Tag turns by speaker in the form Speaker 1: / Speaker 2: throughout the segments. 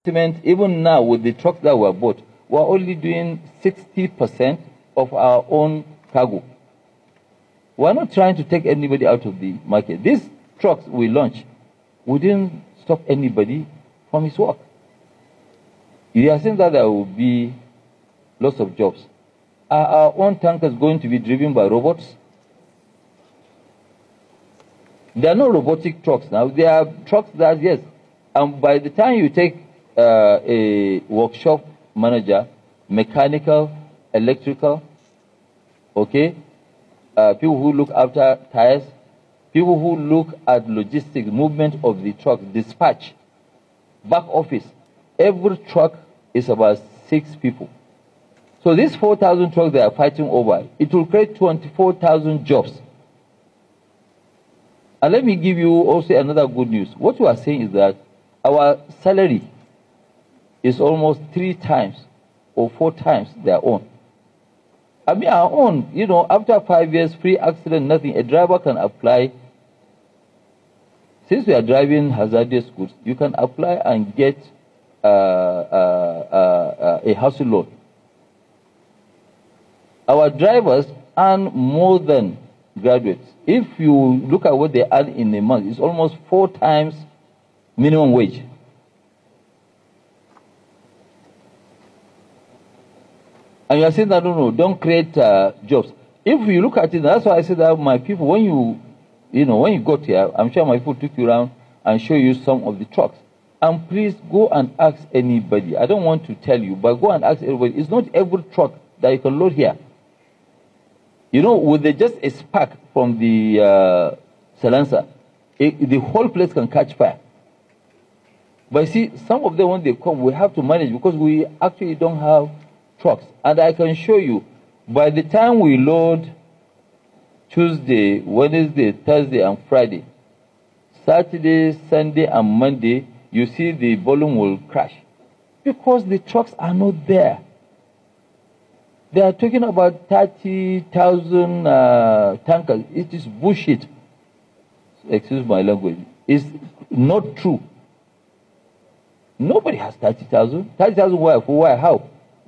Speaker 1: Even now with the trucks that were bought, we're only doing 60% of our own cargo. We're not trying to take anybody out of the market. These trucks we launched, we didn't stop anybody from his work. You are saying that there will be lots of jobs. Are our own tankers going to be driven by robots? There are no robotic trucks now. There are trucks that, yes, and by the time you take a workshop manager, mechanical, electrical, okay, people who look after tires, people who look at logistics, movement of the truck, dispatch, back office. Every truck is about 6 people. So these 4,000 trucks they are fighting over, it will create 24,000 jobs. And let me give you also another good news. What we are saying is that our salary is almost 3 times or 4 times their own. I mean, our own, you know, after 5 years, free accident, nothing, a driver can apply. Since we are driving hazardous goods, you can apply and get a housing loan. Our drivers earn more than graduates. If you look at what they earn in a month, it's almost 4 times minimum wage. And you are saying that, no, don't create jobs. If you look at it, that's why I said that my people, when you got here, I'm sure my people took you around and show you some of the trucks. And please go and ask anybody. I don't want to tell you, but go and ask everybody. It's not every truck that you can load here. You know, with just a spark from the silencer, the whole place can catch fire. But see, some of them, when they come, we have to manage because we actually don't have trucks. And I can show you, by the time we load Tuesday, Wednesday, Thursday, and Friday, Saturday, Sunday, and Monday, you see the volume will crash because the trucks are not there. They are talking about 30,000 tankers. It is bullshit. Excuse my language. It's not true. Nobody has 30,000. 30,000 why? For why? How?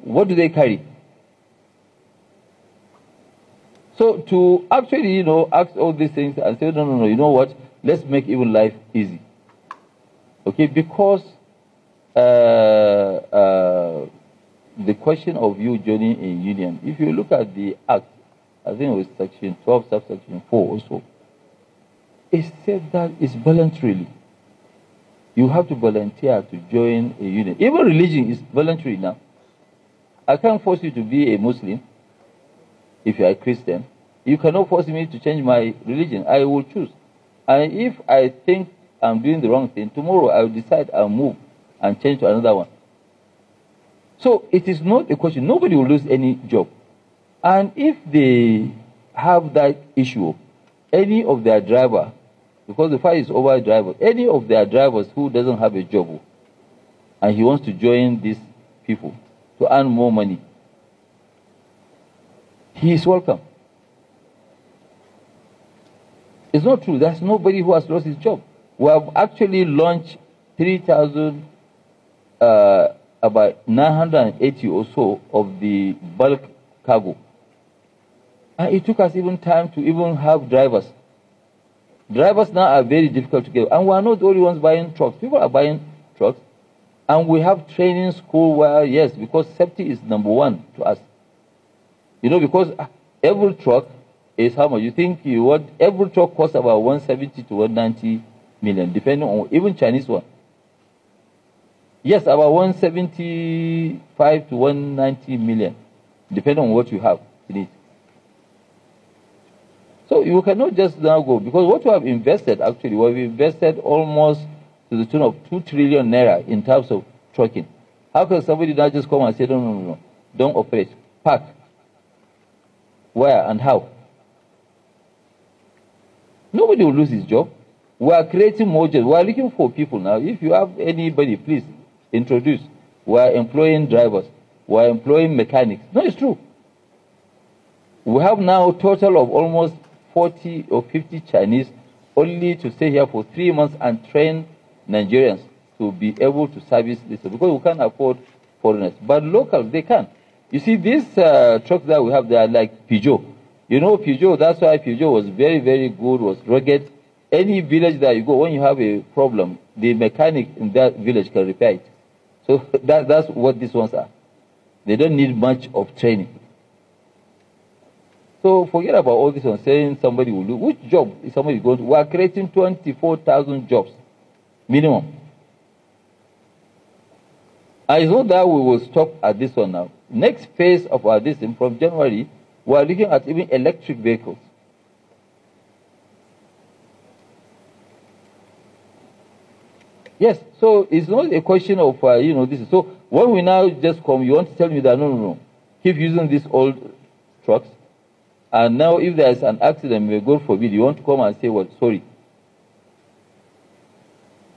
Speaker 1: What do they carry? So to actually, ask all these things and say, no, you know what? Let's make even life easy. Okay, because the question of you joining a union, if you look at the Act, I think it was Section 12, subsection 4 also, it said that it's voluntarily. You have to volunteer to join a union. Even religion is voluntary now. I can't force you to be a Muslim if you are a Christian. You cannot force me to change my religion. I will choose. And if I think I'm doing the wrong thing, tomorrow I will decide I'll move and change to another one. So it is not a question. Nobody will lose any job. And if they have that issue, any of their driver, because the fight is over driver, any of their drivers who doesn't have a job and he wants to join these people to earn more money, he is welcome. It's not true. There's nobody who has lost his job. We have actually launched 3,000, about 980 or so of the bulk cargo. And it took us even time to even have drivers. Drivers now are very difficult to get. And we are not the only ones buying trucks. People are buying trucks. And we have training school where, yes, because safety is number 1 to us. Because every truck is how much? You think every truck costs about 170 to 190 million, depending on even Chinese one. Yes, about 175 to 190 million, depending on what you have in it. So you cannot just now go, because what we have invested, actually, we've invested almost to the tune of 2 trillion naira in terms of trucking. How can somebody now just come and say, no, don't operate, park? Where and how? Nobody will lose his job. We are creating more jobs. We are looking for people now. If you have anybody, please introduce. We are employing drivers. We are employing mechanics. No, it's true. We have now a total of almost 40 or 50 Chinese only to stay here for 3 months and train Nigerians to be able to service this because we can't afford foreigners. But local, they can. You see, these trucks that we have, they are like Peugeot. You know Peugeot, that's why Peugeot was very, very good, was rugged. Any village that you go, when you have a problem, the mechanic in that village can repair it. So that's what these ones are. They don't need much of training. So forget about all this one, saying somebody will do. Which job is somebody going to? We are creating 24,000 jobs, minimum. And it's not that we will stop at this one now. Next phase of our listing, from January, we are looking at even electric vehicles. Yes, so it's not a question of, this. So when we now just come, you want to tell me that, no, keep using these old trucks. And now if there is an accident, may God forbid, you want to come and say, well, sorry.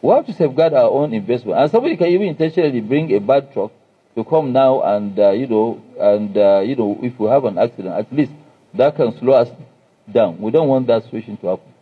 Speaker 1: We have to safeguard our own investment. And somebody can even intentionally bring a bad truck to come now and, if we have an accident, at least that can slow us down. We don't want that situation to happen.